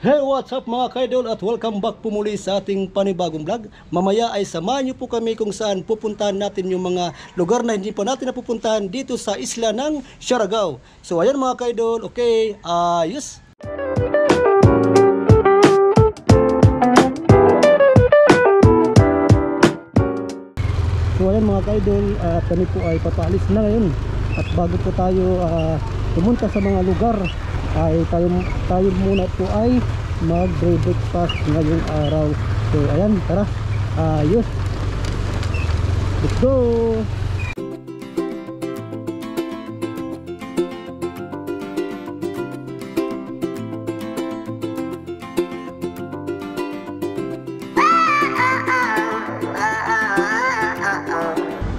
Hey, what's up mga kaidol at welcome back po muli sa ating panibagong vlog. Mamaya ay samahan niyo po kami kung saan pupuntahan natin yung mga lugar na hindi pa natin napupuntahan dito sa isla ng Siargao. So ayan mga kaidol, okay, ayos. So ayan mga kaidol, kami po ay papaalis na ngayon. At bago po tayo pumunta sa mga lugar, ay tayo muna po ay mag-breakfast ngayong araw. So ayan, tara, ayos, let's go.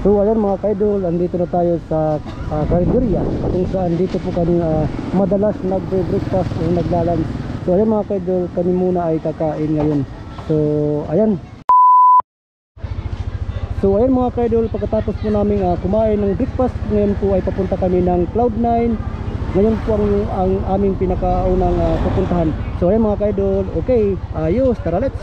So ayan mga kaidol, andito na tayo sa Carinderia kung saan dito po kami madalas nag-breakfast o naglalunch. So ayan mga kaidol, kami muna ay kakain ngayon. So ayan mga kaidol, pagkatapos po namin kumain ng breakfast, ngayon po ay papunta kami ng Cloud9. Ngayon po ang aming pinakaunang pupuntahan. So ayan mga kaidol, okay, ayos, tara let's.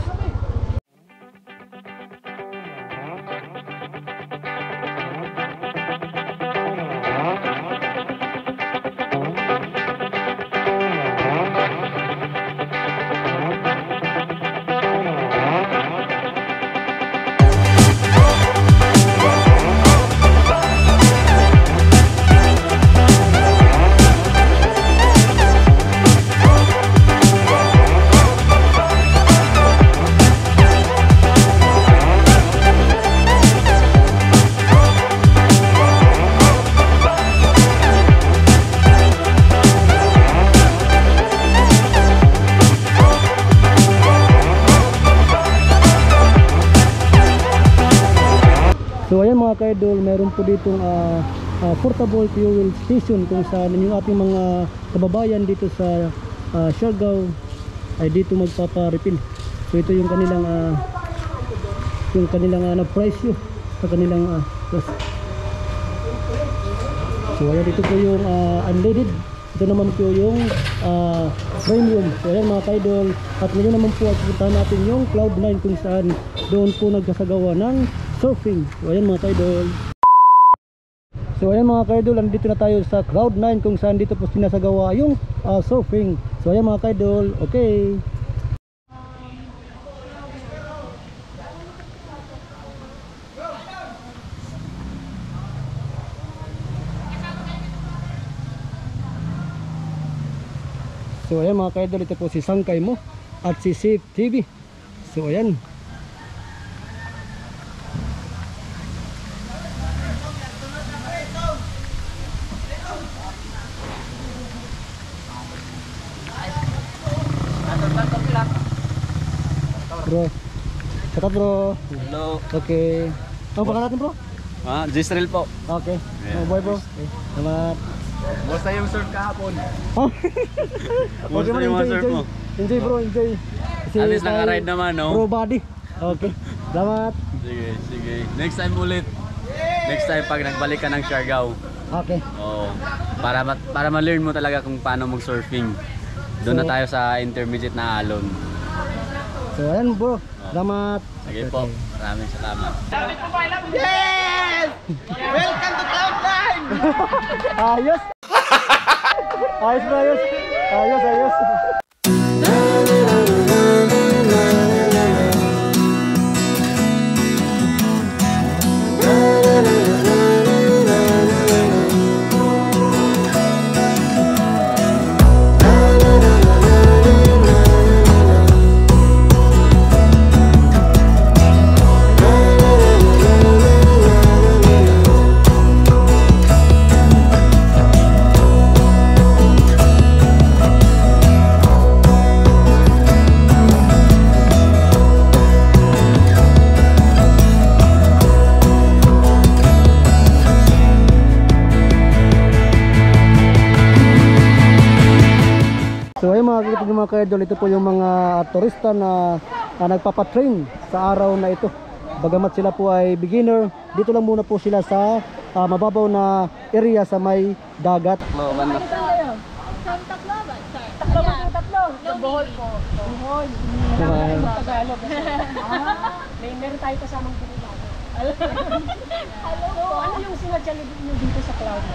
So ayan mga kaidol, meron po ditong portable fuel station kung saan yung ating mga kababayan dito sa Siargao ay dito magpapa-refill. So ito yung kanilang price yun sa kanilang so ayan, dito po yung unleaded, ito naman po yung premium. So ayan mga kaidol, at ngayon naman po at puntahan natin yung Cloud9 kung saan doon po nagsasagawa ng surfing. So ayan mga kaidol. So ayan mga kaidol, andito na tayo sa Cloud9 kung saan dito po sinasagawa yung surfing. So ayan mga kaidol, okay. So ayan mga kaidol, ito po si Sangkay mo at si Safe TV. So ayan. Bro, kata bro. Hello. Okay. Ang pangalan natin bro? Gisrel po. Okay. Yeah. Oh, boy bro. Okay. Salamat. Basta yung surf kahapon. Oh. Basta Okay, yung surf mo. Enjoy bro, enjoy. At least naka-ride naman, no? Bro body. Okay. Salamat. Sige, sige. Next time ulit. Next time pag nagbalik ka ng Siargao. Okay. Oo. Para ma-learn mo talaga kung paano mag-surfing. Doon na tayo sa intermediate na alon. So ayan bro. Salamat. Sige po. Maraming salamat. Yes! Welcome to Cloud9! Ayos. Ayos bro, ayos. Ayos, ayos. So ayun mga kaidol, ito po yung mga turista na nagpapatrain sa araw na ito. Bagamat sila po ay beginner, dito lang muna po sila sa mababaw na area sa may dagat. Tatlo, banda. Tatlo ba? Tatlo ba? Tatlo. Sa Bohol po. Bohol. Wow. Tagalog. Meron tayo kasamang Pilipino. So, ano yung sinadya niyo dito sa Cloud9?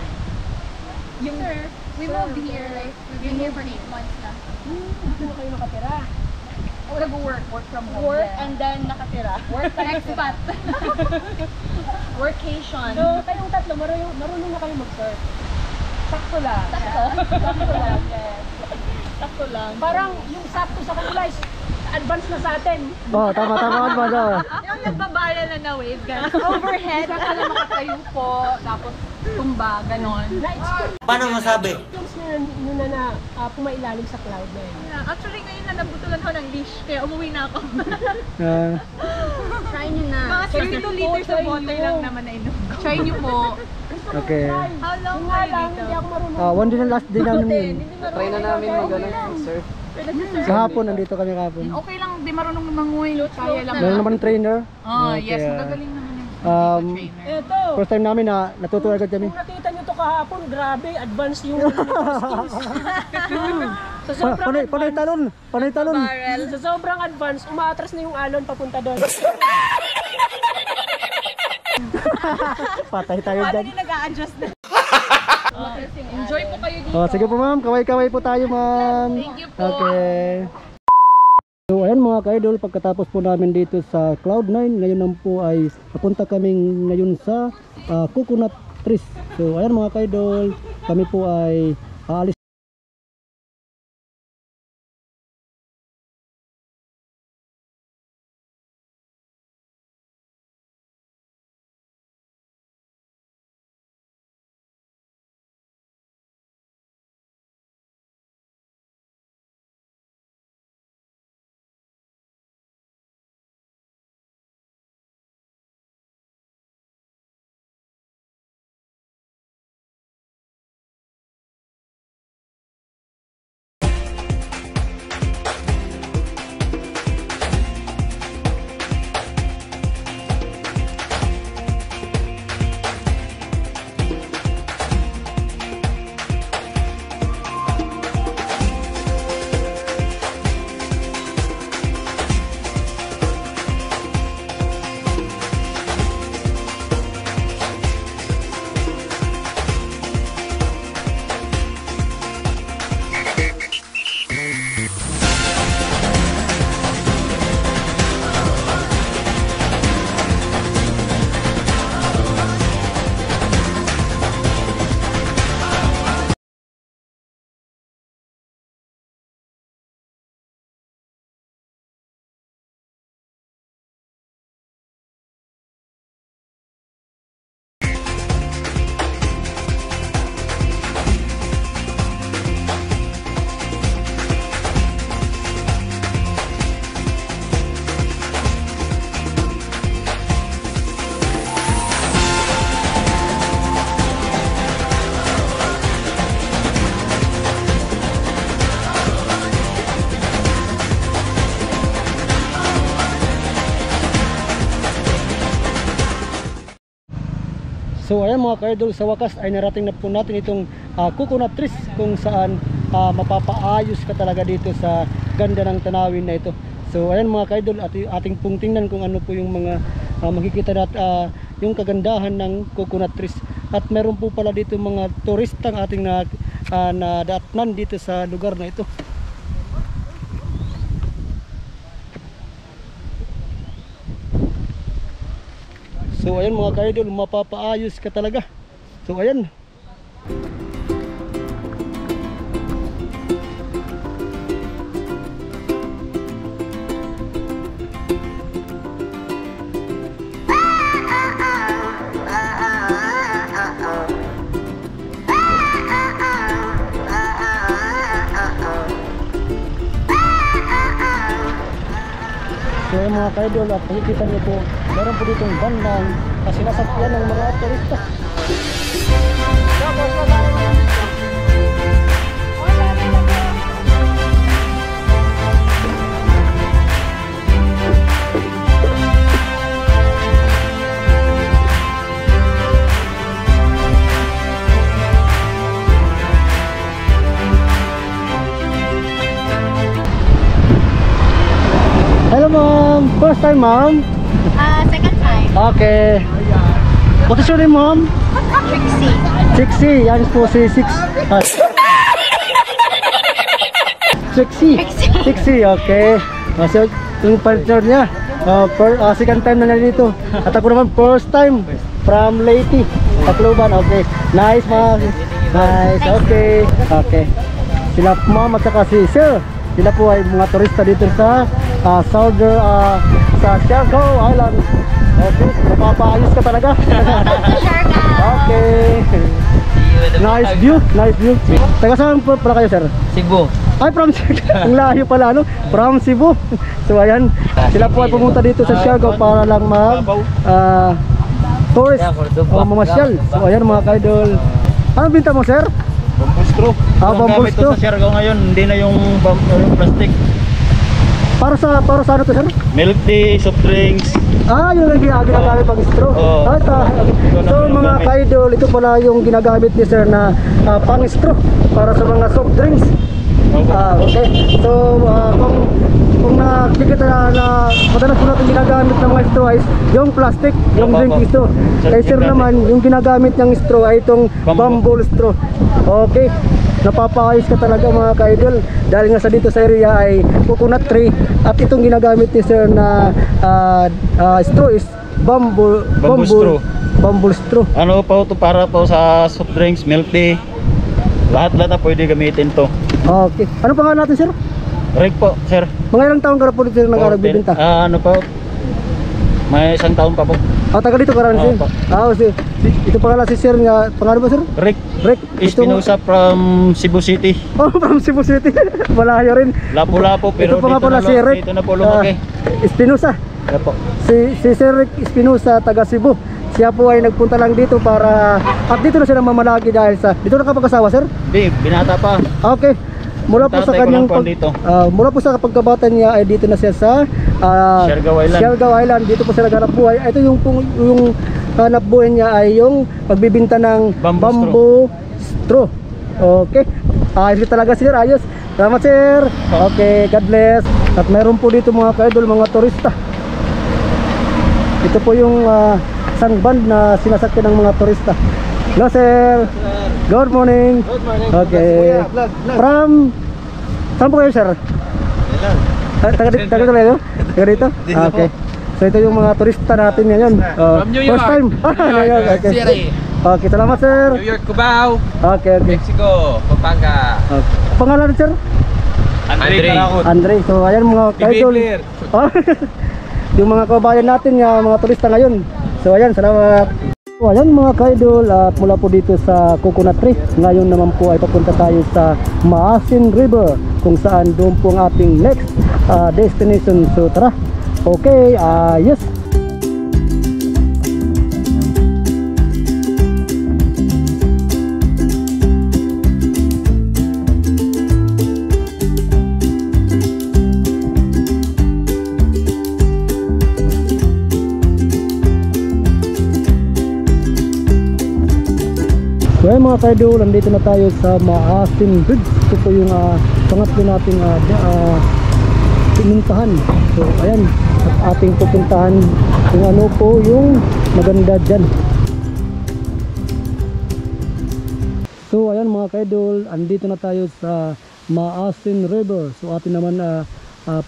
Sir, we moved here, like, we've been here for 8 months na. Dito na kayo nakatira. O, nag-work from home. Work and then nakatira. Work expat. Workation. So, kayong tatlo, marunong na kayo mag-surf. Sakto lang. Sakto lang, yes. Sakto lang. Parang yung sakto sa kanila is advance na sa atin. Oh, tama ba daw? Yung nagbabaral na wave, guys. Overhead. Saka lang makatayo po, tapos tumba, ganon. Na-experience Paano masabi? nyo na pumailalim sa Cloud9. Actually, ngayon na nabutulan ko ng leash, kaya umuwi na ako. Try nyo na. Mga 32 liters of water lang naman na inom ko. Try niyo po. Okay. How long Yung nga kayo lang, dito? hindi ako marunong. One day na last day namin yun. Try na namin mag-surf. Kahapon, nandito kami kahapon. Okay lang, di marunong manguwi. Kaya lang. Meron naman trainer. Oh, Okay, yes, ah. magagaling naman yung trainer. Ito. First time namin na natuto agad kami. Kung nakita nyo to kahapon, grabe, advanced yung skills. Sa sobrang Panay talon. Sa sobrang advanced, umaatras na yung alon papunta doon. Patay tayo dyan. nag-a-adjust na? Enjoy po kayo dito. Oh, sige po ma'am, kaway-kaway po tayo ma'am. Thank you po. Okay. So ayan mga ka-idol, pagkatapos po namin dito sa Cloud9, ngayon naman po ay papunta kami ngayon sa Coconut Trees. So ayan mga ka-idol, kami po ay aalis. So ayan mga ka-idol, sa wakas ay narating na po natin itong Coconut Trees, kung saan mapapaayos ka talaga dito sa ganda ng tanawin na ito. So ayan mga ka-idol, ating pong tingnan kung ano po yung mga makikita natin, yung kagandahan ng Coconut Trees. At meron po pala dito mga turistang ating nadatnan dito sa lugar na ito. So ayan mga ka-idol, mapapaayos ka talaga. So ayan. So ayan mga ka-idol, at makikita niyo po, meron po ditong bandang sinasakyan ng mga turista. First time, ma'am? Second time. Okay. What is your name, ma'am? Trixie. Trixie. Yan po si Trixie, okay. So, yung partner niya, second time na dito. At ako naman, first time from Leyte, Tacloban. Okay. Nice, ma'am. Nice. Okay. Okay. Sila ma'am at saka si sir. Sila po ay mga turista dito sa Southern, sa Siargao Island. Okay. Napapaayos ka talaga. Okay. Nice view. Nice view. Taga saan po pala kayo, sir? Cebu. Ay, from Cebu. Ang layo pala, no? From Cebu. So, ayan. Sila po ay pumunta dito sa Siargao para lang tourist o mamasyal. So, ayan mga ka-idol. Ano binta mo, sir? Bamboo straw. Bamboo Gamit straw. to sa Siargao ngayon, hindi na yung plastic. Para sa ano to, sir? Milk tea, soft drinks. Yung ginagamit pang straw. Oo. So mga ka-idol, ito pala yung ginagamit ni sir na pang straw para sa mga soft drinks. Okay. So kung nakikita na madalas po natin ginagamit ng mga straw ay yung plastic, yung drinking straw. Kay sir naman, yung ginagamit niyang straw ay itong bamboo straw. Okay. Napapaayos ka talaga mga ka-idol dahil nga sa dito sa area ay coconut tree at itong ginagamit ni sir na straw is bamboo straw. Ano pa ito para po sa soft drinks, milk tea. Lahat-lahat na pwede gamitin to. Okay. Ano pangalan natin, sir? Rick po, sir. Mga ilang taon ka na po dito nag-aragbibinta? Ano po? May 1 taon pa po. Taga dito ka rin, sir? Ito pangalan si sir nga. Pangalan ba, sir? Rick Espinosa from Cebu City. Oh, from Cebu City. Malayo rin. Lapu-lapu pero ito pa nga pala si Rick. dito na po lumaki. Espinosa. Opo. Si Sir Rick Espinosa, taga Cebu. Siya po ay nagpunta lang dito para at dito na siya mamalagi dahil sa dito na kapag-asawa, sir? Di, binata pa. Okay. Mula po sa Tatay ko kanyang lang po dito. mula po sa pagkabata niya ay dito na siya sa Siargao Island. Dito po siya naghanap buhay. Ito yung hanap buhay niya ay yung pagbibinta ng bamboo straw. Okay. Ayos talaga, sir. Ayos. Salamat, sir. Okay, God bless. At meron po dito mga ka-idol, mga turista. Ito po yung isang band na sinasakyan ng mga turista. Hello, sir. Good morning. Good morning. Okay. From saan po kayo, sir? Taga dito kayo? Taga dito? Okay. So ito yung mga turista natin ngayon. From New York. First time. New York City. Okay, salamat, sir. New York, Cubao. Okay. Mexico, Pampanga. Okay. Pangalan, sir? Andre. So ayan mga ka-idol. Yung mga kabayan natin, mga turista ngayon. So ayan, salamat. So ayan mga ka-idol, at mula po dito sa Coconut Tree, ngayon naman po ay papunta tayo sa Maasin River, kung saan doon po ang ating next destination. So tara. Okay, yes. So ayan mga ka-idol, nandito na tayo sa Maasin Bridge. Ito po yung pangatlo nating pinuntahan. So ayan, at ating pupuntahan kung ano po yung maganda dyan. So ayan mga ka-idol, andito na tayo sa Maasin River. So atin naman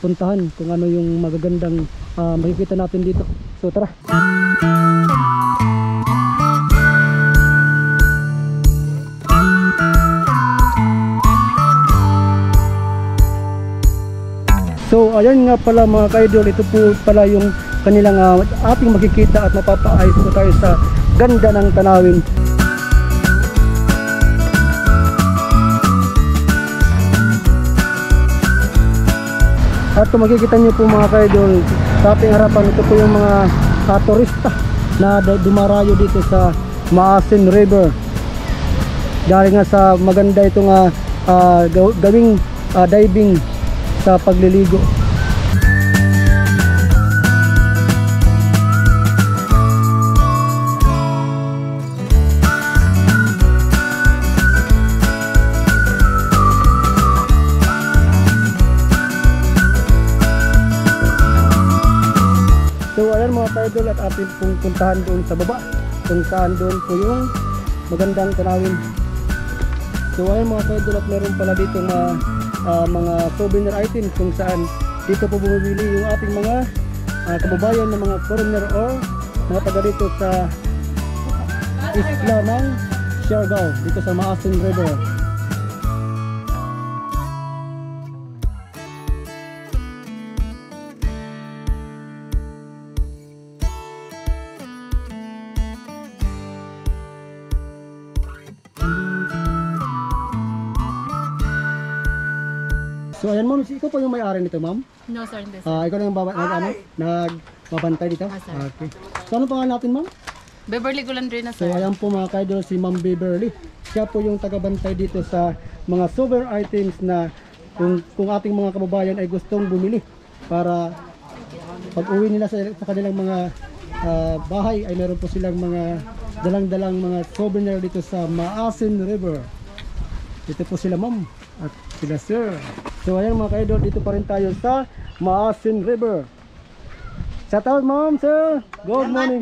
puntahan kung ano yung magagandang makikita natin dito. So tara. So ayan nga pala mga ka-idol, ito po pala yung kanilang ating makikita at mapapaayos po tayo sa ganda ng tanawin. At kung makikita nyo po mga ka-idol, sa ating harapan, ito po yung mga turista na dumarayo dito sa Maasin River. Dahil nga sa maganda itong gawing diving sa pagliligo. So ayan mga ka-idol, at atin pong puntahan doon sa baba kung saan doon po yung magandang tanawin. So ayan mga ka-idol, at meron pala dito mga souvenir items kung saan dito po bumibili yung ating mga kababayan ng mga foreigner or mga taga dito sa isla ng Siargao, dito sa Maasin River. So ayan ma'am, ikaw po yung may-ari nito ma'am? No, sir. Hindi, sir. Ikaw na yung nagbabantay dito? Yes, sir. Okay. So ano pangalan natin ma'am? Beverly Gulandrina, So sir. ayan po mga ka-idol, si Ma'am Beverly. Siya po yung tagabantay dito sa mga souvenir items na kung ating mga kababayan ay gustong bumili para pag uwi nila sa kanilang mga bahay ay meron po silang mga dalang-dalang mga souvenir dito sa Maasin River. Dito po sila ma'am at sila sir. So ayan mga ka-idol, dito pa rin tayo sa Maasin River. Shout out ma'am, sir. Good morning.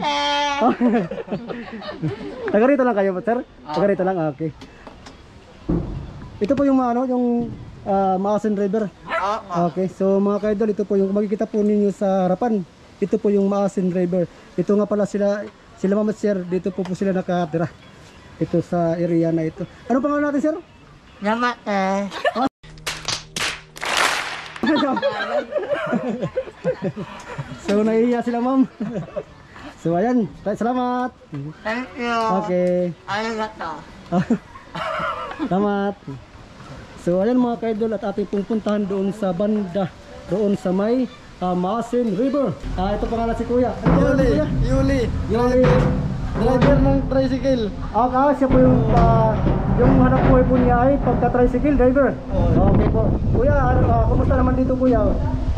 Taga rito lang kayo, sir? Taga rito lang, okay. Ito po yung yung Maasin River. Okay, so mga ka-idol, ito po yung makikita po ninyo sa harapan. Ito po yung Maasin River. Ito nga pala sila ma'am at sir, dito po sila nakatira. Ito sa area na ito. Ano pangalan natin, sir? So naiiya sila ma'am. So ayan, salamat. Thank you. Okay. Arigato. Salamat. So ayan mga ka-idol, at ating pong puntahan doon sa banda, doon sa may Maasin River. Ito pangalan si Kuya. Ano pangalan si Kuya? Yuli. Yuli. Driver ng tricycle. Siya po yung hanap buhay po niya ay pagka-tricycle driver. Okay po. Kuya, kumusta naman dito kuya?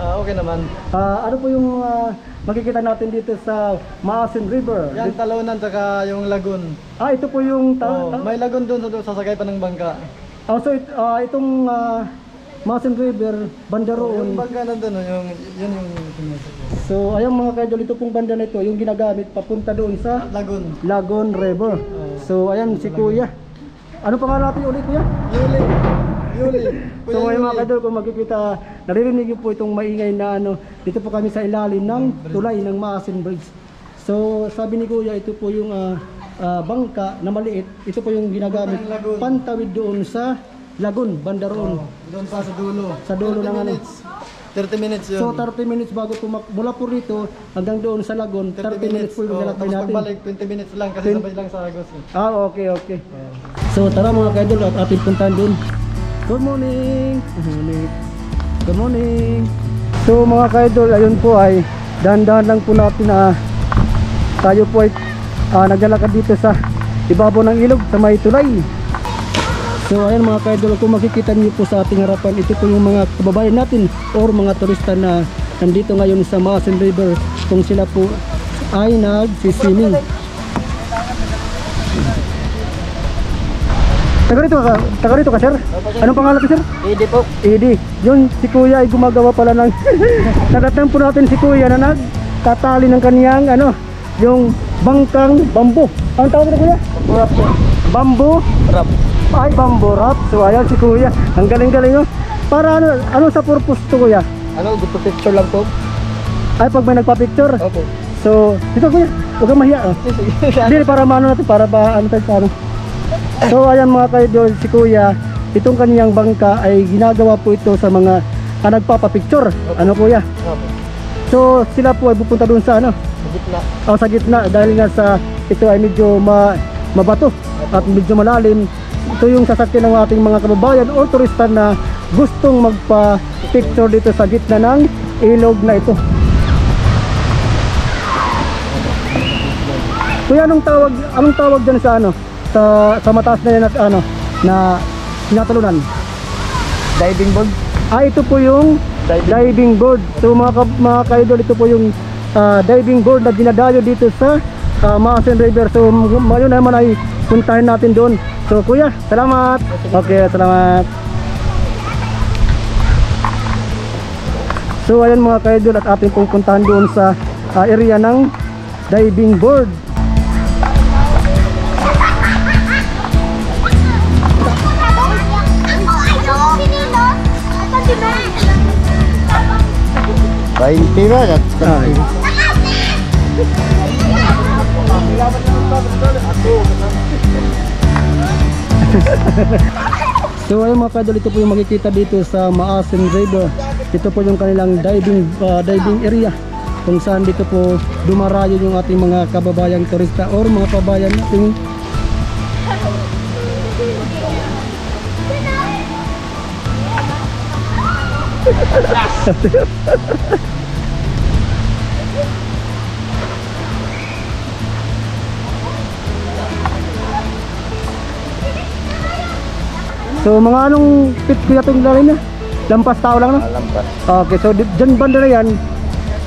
Okay naman. Ano po yung makikita natin dito sa Maasin River? Yan talunan saka yung lagoon. Ito po yung May lagoon doon sa sasakay pa ng bangka. So itong Maasin River, banda roon. Yung bangka nandun, yun yung So ayun mga ka-idol, ito pong banda na ito yung ginagamit papunta doon sa lagoon. Lagoon River. So ayan si Kuya. Ano pangalan natin ulit Kuya? Yuli. So ngayon mga ka-idol, kung makikita, naririnig niyo po itong maingay na dito po kami sa ilalim ng tulay ng Maasin Bridge. So sabi ni Kuya, ito po yung bangka na maliit. Ito po yung ginagamit pantawid doon sa Lagoon, banda roon. Doon pa sa dulo. Sa dulo ng 30 minutes yun. So 30 minutes bago mula po rito hanggang doon sa Lagoon, 30 minutes po yung lalakbay tapos natin. pagbalik 20 minutes lang kasi sabay lang sa Agos. Okay. So tara mga ka-idol, at ating puntahan doon. Good morning. Good morning. So mga ka-idol, ayun po ay dahan-dahan lang po natin tayo po ay naglalakad dito sa ibabaw ng ilog sa may tulay. So ayan mga ka-idol, kung makikita niyo po sa ating harapan, ito po yung mga kababayan natin or mga turista na nandito ngayon sa Maasin River kung sila po ay nag-swimming. Taga rito ka sir? Anong pangalan ko sir? Edi po. Edi. Yun si Kuya ay gumagawa pala ng nadatnan po natin si Kuya na nagtatali ng kaniyang yung bangkang bambu. Ang tawag na Kuya? Bambu wrap. Ay, bamboo wrap. So ayan si Kuya, ang galing-galing para ano sa purpose to Kuya? Gusto picture lang po. Ay, pag may nagpa-picture. Opo. So dito Kuya, huwag kang mahiya. Hindi, para maano natin, para ba tayo sa So ayan mga ka-idol, si Kuya, itong kaniyang bangka ay ginagawa po ito sa mga nagpapa-picture. Ano Kuya? Opo. So sila po ay pupunta doon sa Sa gitna. sa gitna, dahil nga ito ay medyo mabato at medyo malalim. Ito yung sasakyan ng ating mga kababayan o turista na gustong magpa-picture dito sa gitna ng ilog na ito. Kuya, anong tawag dyan sa sa mataas na yan at na sinatalunan? Diving board. Ito po yung diving board. So mga ka-idol, ito po yung diving board na dinadayo dito sa Maasin River. So ngayon naman ay puntahin natin doon. So Kuya, salamat. Okay, salamat. So ayan mga ka-idol, at ating pong puntahan doon sa area ng diving board. Kain tira at So ayun mga kadol, ito po yung makikita dito sa Maasin River. Ito po yung kanilang diving area kung saan dito po dumarayo yung ating mga kababayang turista or mga kababayan nating So mga anong pit kuya itong lalay na? Lampas tao lang no? lampas. Okay, so dyan banda na yan,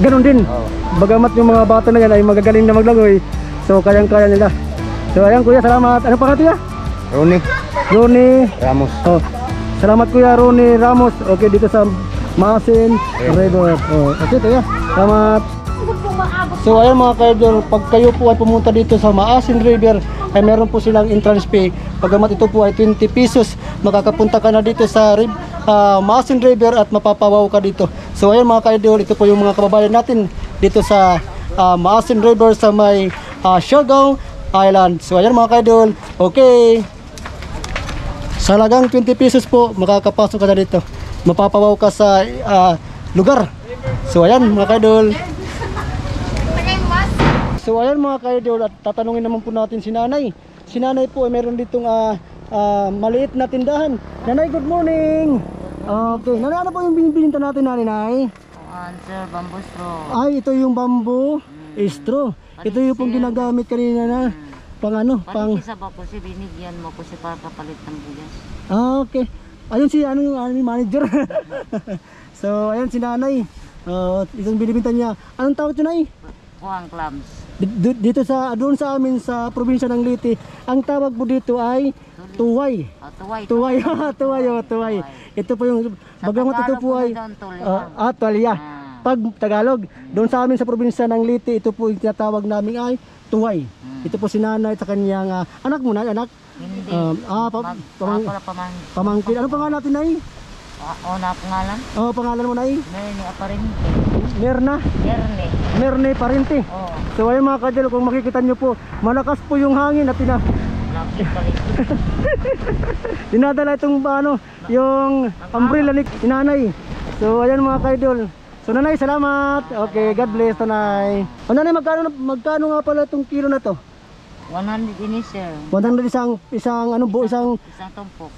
ganun din. Bagamat yung mga bata na yan ay magagaling na maglangoy, so kayang-kaya nila. So ayan kuya, salamat. Ano pa kuya? Ronnie Ramos. Oh, salamat kuya Ronnie Ramos. Okay, dito sa Maasin River. Oh, okay kuya, salamat. So ayan mga kaidol, pag kayo po ay pumunta dito sa Maasin River, ay meron po silang entrance fee. Pagamat ito po ay 20 pesos, makakapunta ka na dito sa Maasin River at mapapawaw ka dito. So ayan mga kaidol, ito po yung mga kababayan natin dito sa Maasin River sa may Siargao Island. So ayan mga kaidol, okay. Sa halagang 20 pesos po, makakapasok ka na dito. Mapapawaw ka sa lugar. So ayan mga kaidol. So ayan mga kaidol, at tatanungin naman po natin si nanay. Si nanay po ay meron ditong maliit na tindahan. Nanay, good morning. Okay, nanay, ano po yung binibininta natin nanay? Sir, bamboo straw. Ay, ito yung bamboo straw. Ito yung pong ginagamit kanina na pang ano, pang... Panikisa ba ko si binigyan mo ko si para kapalit ng bigas? Okay. Ayun si ano yung manager. So ayan si nanay. Itong binibinta niya. Anong tawag ito nay? Kuhang clams. Dito sa doon sa amin sa probinsya ng Liti, ang tawag po dito ay tuway. Tuway. Tuway. Ito po yung bagamat ito po ay tuwalya. Pag Tagalog, doon sa amin sa probinsya ng Liti, ito po yung tinatawag namin ay tuway. Ito po si nanay sa kanyang anak mo na, anak? Hindi. Pamangkin. Ano pangalan natin nay? Una pangalan? Pangalan mo nay? Merni Aparente. Merne Parente. Oo. So ayun mga kadol, kung makikita nyo po, malakas po yung hangin at dinadala itong yung umbrella ni nanay. So ayan mga kadol. So nanay, salamat. Okay, God bless nanay. Nanay, magkano nga pala itong kilo na to? 100 ini sir. 100 isang Isang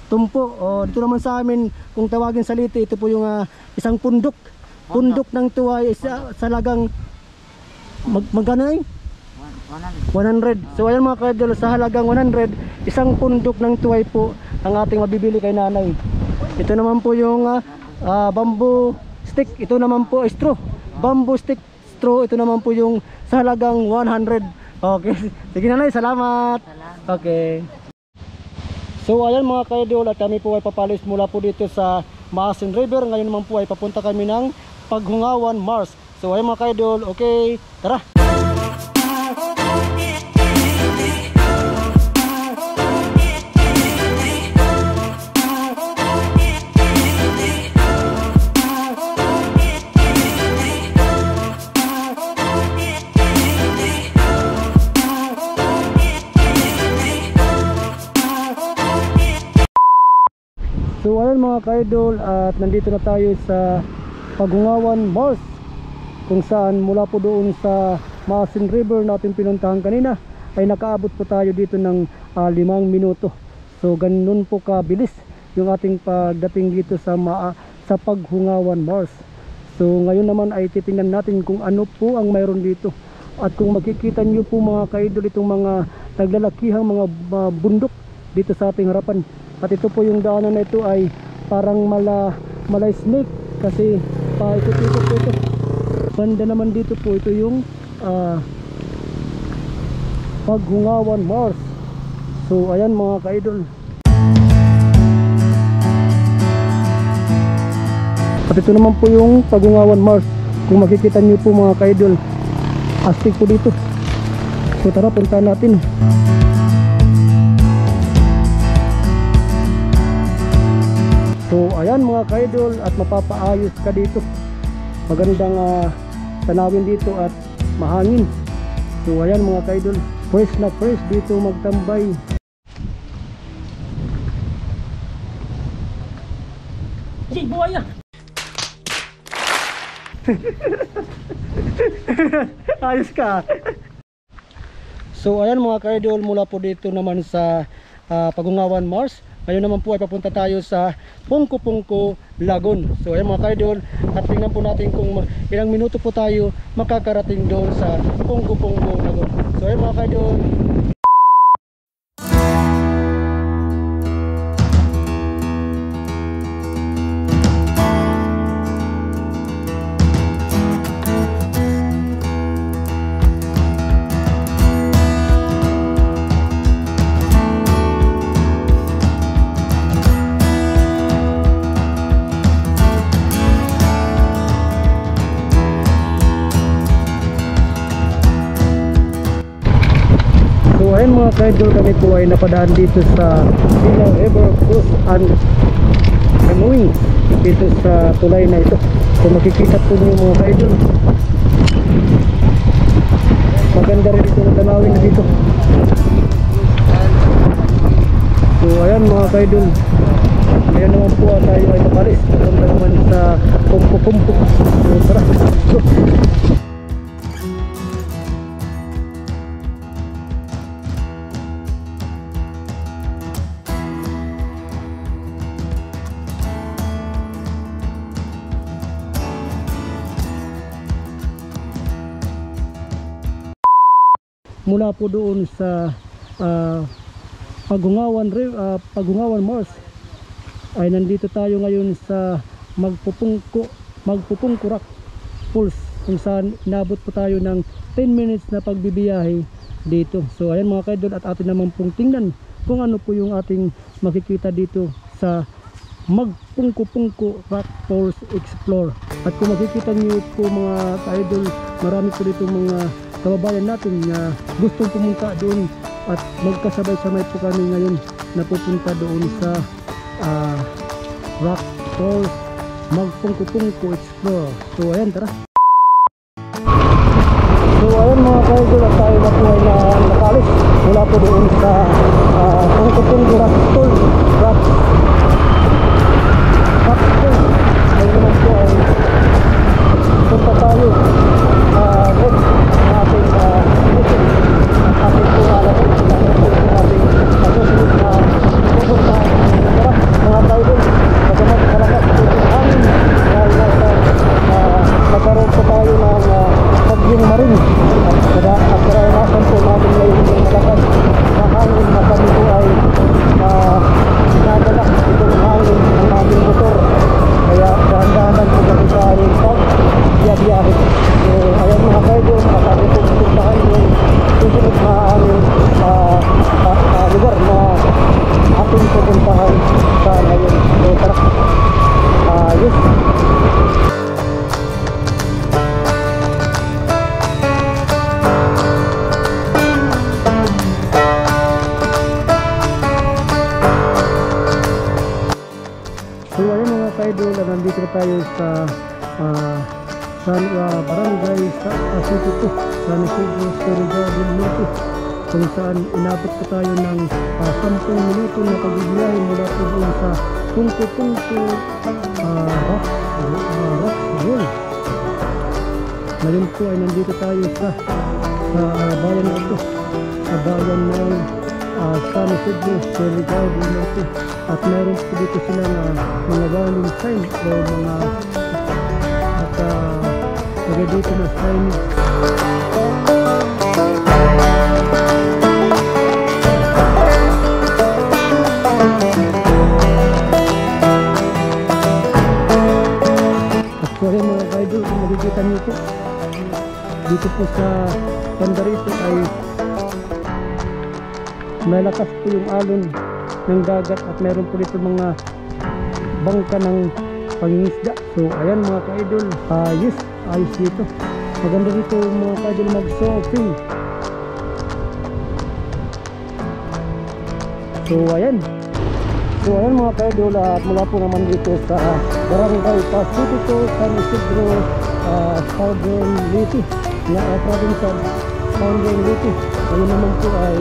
tumpo. Dito naman sa amin, kung tawagin sa Liti, ito po yung isang pundok. Pundok ng tuway sa halagang magkano ay? 100. So ayan mga kadol, sa halagang 100, isang pundok ng tuway po ang ating mabibili kay nanay. Ito naman po yung bamboo stick. Ito naman po straw. Bamboo stick straw. Ito naman po yung sa halagang 100. Okay. Sige nanay, salamat. Okay. So ayan mga kadol, at kami po ay papalis mula po dito sa Maasin River. Ngayon naman po ay papunta kami ng Paghungawan Mars. So ayan mga kadol, okay, tara. So ayan mga ka-idol, at nandito na tayo sa Paghungawan Mars, kung saan mula po doon sa Maasin River natin pinuntahan kanina ay nakaabot po tayo dito ng 5 minuto. So ganun po kabilis yung ating pagdating dito sa Paghungawan Mars. So ngayon naman ay titingnan natin kung ano po ang mayroon dito. At kung makikita nyo po mga ka-idol, itong mga naglalakihang mga bundok dito sa ating harapan. At ito po yung daanan na ito ay parang malay snake, kasi paikot-ikot po ito. Banda naman dito po, ito yung Paghungawan Mars. So ayan mga ka-idol. At ito naman po yung Paghungawan Mars. Kung makikita nyo po mga ka-idol, astig po dito. So tara, punta natin. So ayan mga ka-idol, at mapapaayos ka dito. Magandang tanawin dito at mahangin. So ayan mga ka-idol, fresh na fresh dito magtambay. Si buhaya. Ayos ka. So ayan mga ka-idol, mula po dito naman sa Pagungawan Mars. Ngayon naman po ay papunta tayo sa Pungko-Pungko Lagoon. So ayan mga ka-idol, at tingnan po natin kung ilang minuto po tayo makakarating doon sa Pungko-Pungko Lagoon. So ayan mga ka-idol. So ayun mga ka-idol, kami po ay napadaan dito sa Silaw River Cruise and Canoeing dito sa tulay na ito. So makikita po niyo mga ka-idol, maganda rin ito na tanawin na dito. So ayan mga ka-idol, ngayon naman po tayo ay makalis papunta naman sa Pungko-Pungko. So tara. Mula po doon sa Pagungawan Mars ay nandito tayo ngayon sa Magpupungko Rock Falls, kung saan inabot po tayo ng 10 minutes na pagbibiyahe dito. So ayan mga ka-idol, at atin naman pong tingnan kung ano po yung ating makikita dito sa Magpupungko Rock Falls Explore. At kung makikita niyo po mga ka-idol, marami po dito mga kababayan natin na gustong pumunta doon, at magkasabay-sabay po kami ngayon na pupunta doon sa Rock Falls Magpupungko Explore. So ayan, tara. So ayan mga ka-idol, at tayo na po ay nakalis mula po doon sa Pungko-Pungko Rock Falls. Ngayon naman po ay punta tayo next na ating mission at ating po alamin na ito yung ating susunod na pupuntahan. Tara mga ka-idol, magamat malakas po yung hangin dahil nagkaroon po tayo ng Bagyong Maring, at karanasan po natin ngayon yung malakas na hangin na kami po ay nadala itong hangin ng aming motor, kaya dahan-dahanan po kami sa aming pag-biyahe. So ayan mga ka-idol, at ating po pupuntahan yung susunod na aming lugar na ating pupuntahan sa ngayon. So tara, yes. So ayun mga ka-idol, nandito na tayo sa barangay sa City to, San Isidro, Surigao del Norte, kung saan inabot po tayo ng 10 minuto na pagbibiyahe mula po doon sa Pungko-Pungko Rock Roll. Ngayon po ay nandito tayo sa bayan na ito, sa bayan ng San Isidro, Surigao del Norte, at meron po dito silang mga warning sign o mga lagay dito na sign. At sorry mga ka-idol, kung makikita nyo po dito po sa Pandarito ay malakas po yung alon ng dagat, at meron po dito mga bangka ng pangingisda. So ayan mga ka-idol, yes, ayos dito. Maganda dito mga ka-idol mag-surfing. So ayan mga ka-idol, at mula po naman dito sa Barangay Pacifico, San Isidro, Southern Leyte na province of Southern Leyte. Ngayon naman po ay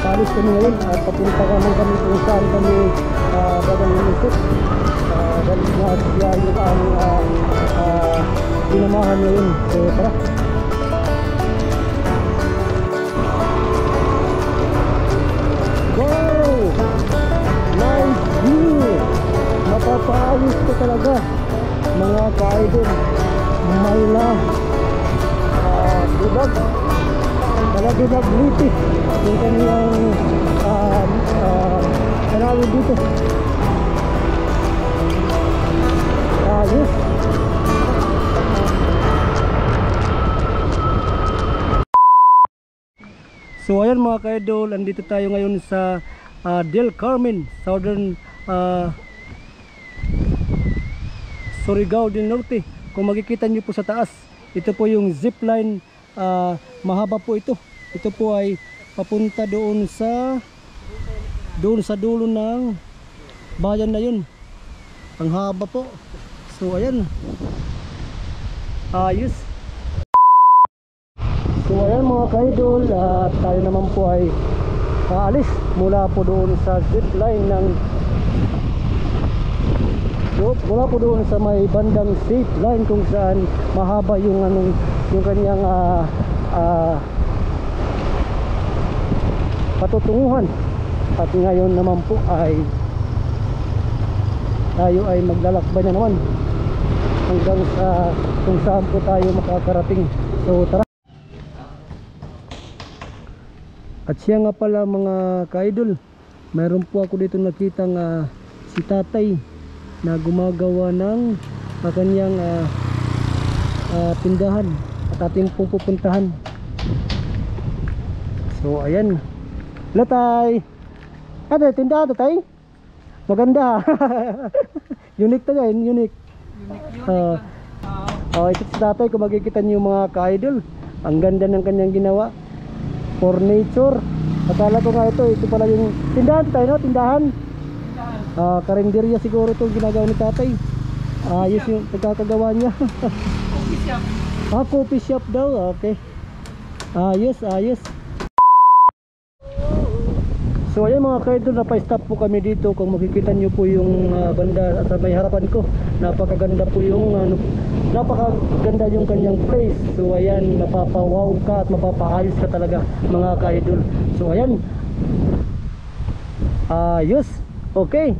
paalis kami ngayon at papunta naman kami kung saan kami gagalunisip. Dahil nga siya yung ang pinamahan ngayon. So tara. Wow! Nice view! Mapapaayos ko talaga mga ka-idol. May na dibag. Dibag Leyte. Yung kaniyang kanalo dito. Ayos. So ayan mga ka-idol, andito tayo ngayon sa Del Carmen, Southern Surigao del Norte. Kung makikita nyo po sa taas, ito po yung zipline, mahaba po ito. Ito po ay papunta doon sa dulo ng bayan na yun. Ang haba po. So ayan, ayos. So ayan mga ka-idol, at tayo naman po ay aalis mula po doon sa zipline ng mula po doon sa may bandang zipline kung saan mahaba yung kanyang patutunguhan. At ngayon naman po ay tayo ay maglalakbay na naman hanggang sa kung saan po tayo makakarating. So tara. At siya nga pala mga ka-idol, mayroon po ako dito nakitang si tatay na gumagawa ng kanyang tindahan at ating pong pupuntahan. So ayan. Hello tay. Ano tindahan to tay? Maganda. Unique to yan, unique. Ito si tatay, kung makikita niyo mga ka-idol, ang ganda ng kanyang ginawa. For nature. Akala ko nga ito pala yung tindahan tayo, no? Tindahan. Karinderya siguro itong ginagawa ni tatay. Ayos yung pagkakagawa niya. Coffee shop. Coffee shop daw. Okay. Ayos. So ayan mga ka-idol, napa-stop po kami dito. Kung makikita nyo po yung banda at may harapan ko, napakaganda po yung napakaganda yung kanyang place. So ayan, mapapawaw ka at mapapaayos ka talaga mga ka-idol. So ayan, ayos. Okay.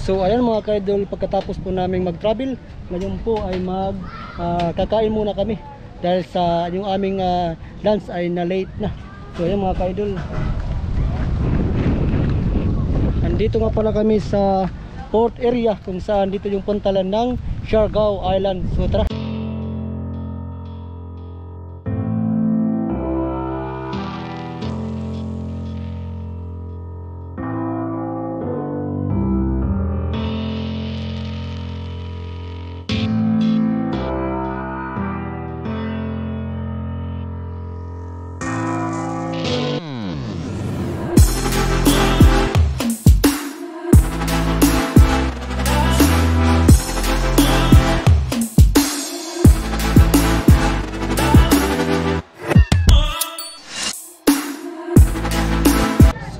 So ayan mga ka-idol, pagkatapos po naming mag-travel, ngayon po ay kakain muna kami dahil sa yung aming lunch ay na late na. So ayan mga ka-idol, andito nga pala kami sa port area kung saan dito yung puntalan ng Siargao Island. So tara.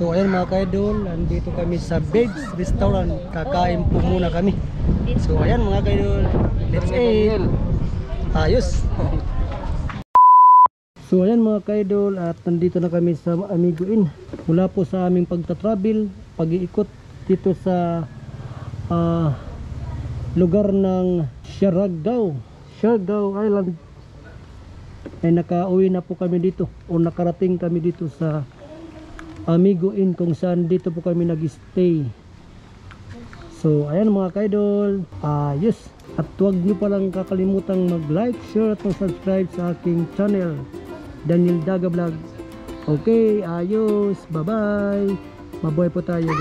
So ayan mga ka-idol, andito kami sa Babes Restaurant. Kakain po muna kami. So ayan mga ka-idol, let's eat. Ayos. So ayan mga ka-idol, at nandito na kami sa Amigo Inn. Mula po sa aming pagta-travel, pag-iikot dito sa lugar ng Siargao Island. ay nakauwi na po kami dito o nakarating kami dito sa Amigo Inn kung saan dito po kami nag-stay. So ayan mga ka-idol, yes, at huwag nyo palang kakalimutang mag-like, share at mag-subscribe sa aking channel Daniel Daga Vlog. Okay, ayos, bye bye, mabuhay po tayo.